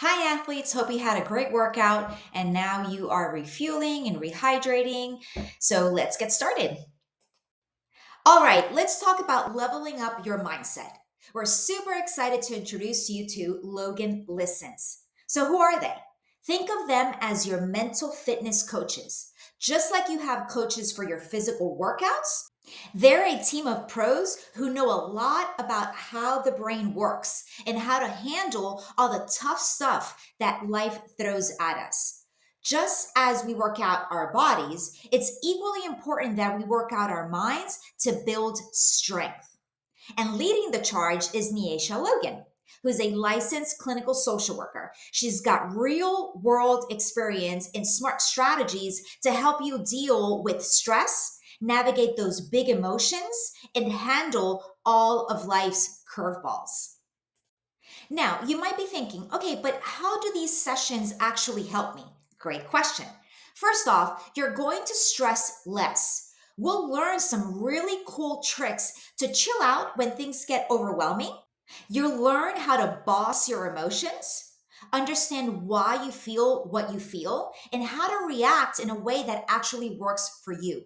Hi, athletes. Hope you had a great workout and now you are refueling and rehydrating. So let's get started. All right, let's talk about leveling up your mindset. We're super excited to introduce you to Logan Listens. So, who are they? Think of them as your mental fitness coaches. Just like you have coaches for your physical workouts, they're a team of pros who know a lot about how the brain works and how to handle all the tough stuff that life throws at us. Just as we work out our bodies, it's equally important that we work out our minds to build strength. And leading the charge is Neisha Logan, who's a licensed clinical social worker. She's got real world experience in smart strategies to help you deal with stress, navigate those big emotions, and handle all of life's curveballs. Now, you might be thinking, okay, but how do these sessions actually help me? Great question. First off, you're going to stress less. We'll learn some really cool tricks to chill out when things get overwhelming. You'll learn how to boss your emotions, understand why you feel what you feel, and how to react in a way that actually works for you.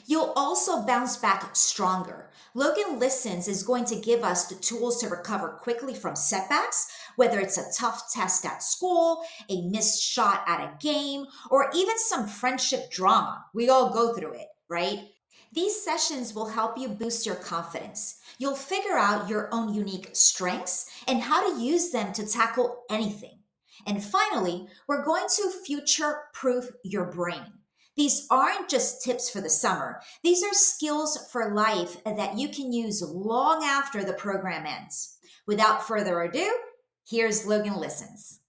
You'll also bounce back stronger. Logan Listens is going to give us the tools to recover quickly from setbacks, whether it's a tough test at school, a missed shot at a game, or even some friendship drama. We all go through it, right? These sessions will help you boost your confidence. You'll figure out your own unique strengths and how to use them to tackle anything. And finally, we're going to future proof your brain. These aren't just tips for the summer. These are skills for life that you can use long after the program ends. Without further ado, here's Logan Listens.